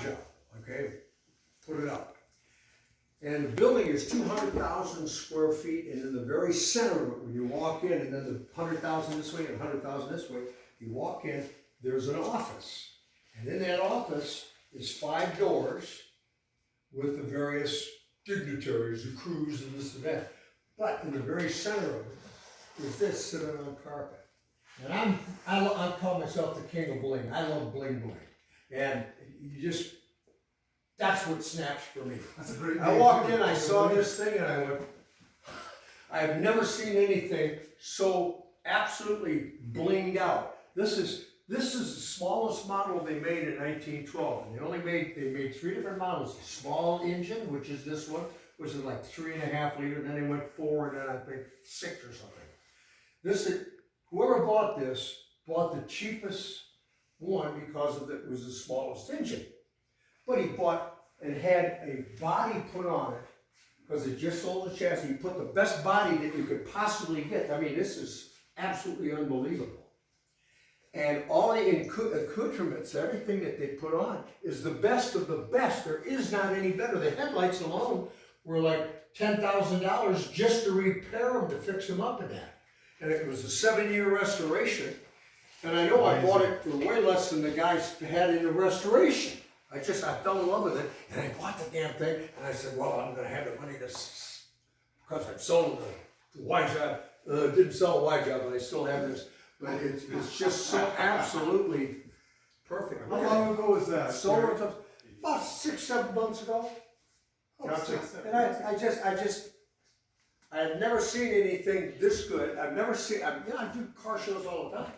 job, okay, put it up. And the building is 200,000 square feet, and in the very center of it, when you walk in, and then the 100,000 this way and 100,000 this way, you walk in, there's an office. And in that office is 5 doors with the various dignitaries, the crews, and this and that. But in the very center of it is this sitting on carpet. And I call myself the king of bling. I love bling bling. And you just, that's what snaps for me. That's a great I walked in, I saw this thing, and I went, I have never seen anything so absolutely blinged out. This is the smallest model they made in 1912. And they made 3 different models. The small engine, which is this one, which is like 3.5 liter, and then they went 4, and then I think 6 or something. Whoever bought this bought the cheapest one because it was the smallest engine. But he bought and had a body put on it because it just sold the chassis. He put the best body that you could possibly get. I mean, this is absolutely unbelievable. And all the accoutrements, everything that they put on is the best of the best. There is not any better. The headlights alone were like $10,000 just to repair them, to fix them up in that. And it was a 7-year restoration. And I know I bought it for way less than the guys had in the restoration. I fell in love with it, and I bought the damn thing, and I said, well, I'm going to have the money to, because I sold the Y job, didn't sell the Y job, but I still have this. But it's just so absolutely perfect. How long ago was that? Sold it about 6-7 months ago. Gotcha. And I had never seen anything this good. I do car shows all the time.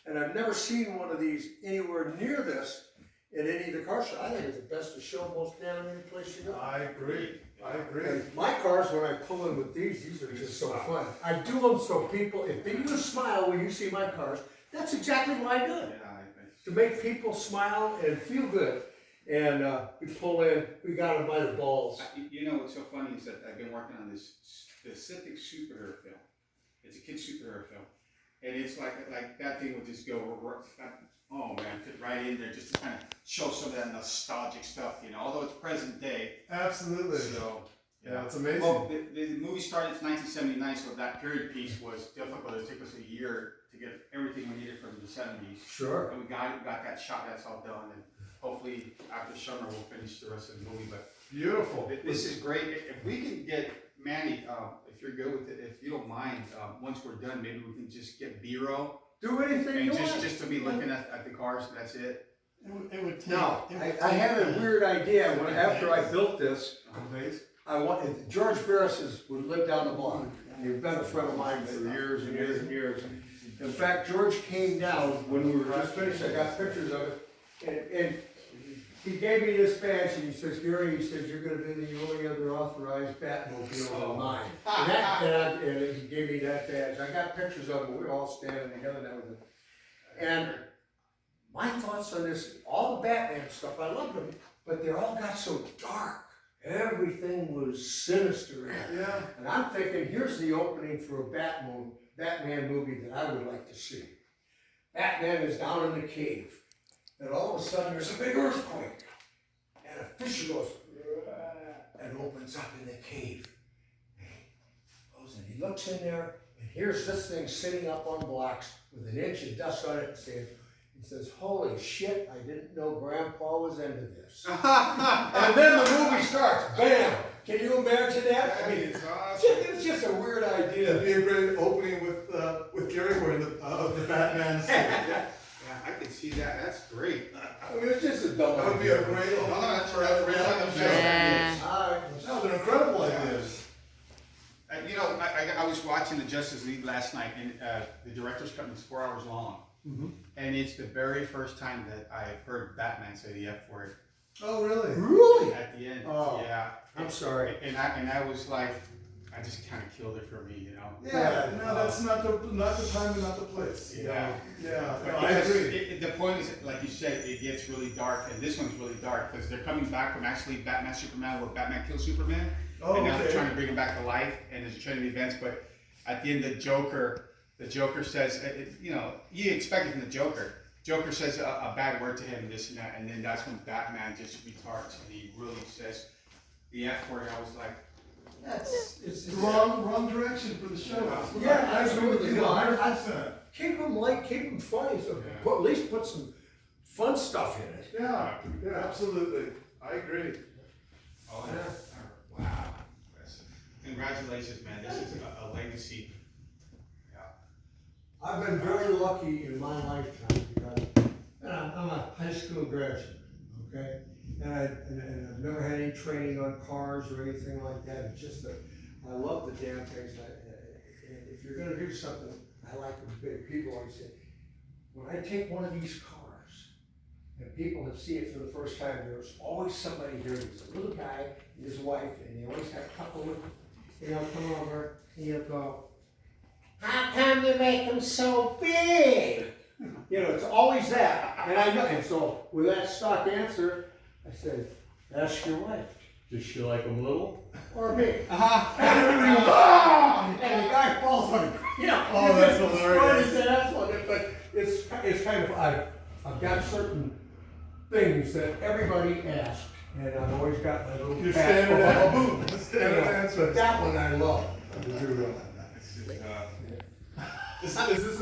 And I've never seen one of these anywhere near this in any of the car shows. I think it's the best to show most damn any place you go. I agree. And my cars, when I pull in with these are just so fun. I do them so people, if you smile when you see my cars, that's exactly why I do it. To make people smile and feel good. And we pull in, we got them by the balls. You know what's so funny is that I've been working on this specific superhero film. It's a kid's superhero film. And it's like that thing would just go, oh man, fit right in there just to kind of show some of that nostalgic stuff, you know, although it's present day. Absolutely. So, yeah, it's amazing. Well, the movie started in 1979, so that period piece was difficult. It took us a year to get everything we needed from the 70s. Sure. And we got that shot, that's all done. And hopefully after summer we'll finish the rest of the movie. But beautiful. This is great. If we can get Manny, if you're good with it, if you don't mind, once we're done, maybe we can just get B-roll. Do anything you and want. just to be looking at the cars, that's it. It would take. No, I had a weird idea after I built this. I wanted George Barris would live down the block. He's been a friend of mine for years and years and years. In fact, George came down when we were just finished. I got pictures of it, and he gave me this badge, and he says, Gary, he says, you're going to be the only other authorized Batmobile of mine. And he gave me that badge. I got pictures of him. We were all standing together and everything. And my thoughts on this, all the Batman stuff, I love them, but they all got so dark. Everything was sinister. Yeah. And I'm thinking, here's the opening for a Batman movie that I would like to see. Batman is down in the cave. And all of a sudden there's a big earthquake. And a fissure goes and opens up in the cave. And he goes and he looks in there, and here's this thing sitting up on blocks with an inch of dust on it, and he says, holy shit, I didn't know Grandpa was into this. And then the movie starts, bam! Can you imagine that? I mean, it's just a weird idea. It'd be a great opening with Gary wearing the Batman suit. Yeah, I can see that. That's great. I mean, it's just a dumb That would be a great opening. That's right. Yeah. All right. No, they're incredible ideas. You know, I was watching the Justice League last night, and the director's cut is 4 hours long. Mm-hmm. And it's the very first time that I've heard Batman say the F word. Oh, really? Really? At the end. Oh, yeah. I'm sorry. And I was like, I just kind of killed it for me, you know. Yeah, no, that's not the time and not the place. Yeah. Yeah, But no, I because agree. the point is, like you said, it gets really dark, and this one's really dark because they're coming back from actually Batman Superman, where Batman killed Superman, Oh, and now they're okay. trying to bring him back to life, and there's a chain of events. But at the end, the Joker says, you know, you expect it from the Joker. Joker says a bad word to him, this and that, and then that's when Batman just retards and he really says the F word. I was like, It's the wrong direction for the show. Yeah, I agree with you. 100%. Keep them light, keep them funny, so at least put some fun stuff in it. Yeah, absolutely. I agree. oh, yeah. Wow. Congratulations, man. This is a legacy. Yeah. I've been very lucky in my lifetime because I'm a high school graduate, okay? And I've never had any training on cars or anything like that. It's just that I love the damn things. And if you're gonna do something, I like them big. People always say, when I take one of these cars and people that see it for the first time, there's always somebody here. There's a little guy and his wife, and they always have a couple of them. And they'll come over and he'll go, how come you make them so big? You know, it's always that. And I know, and so with that stock answer, I said, ask your wife, does she like them little or big? And everybody goes, ah! And the guy falls on it. You know, Oh, that's hilarious. But it's kind of, I've got certain things that everybody asks, and I've always got my little Your pat standard for answer. boom. Standard answer. But that one I love. Is this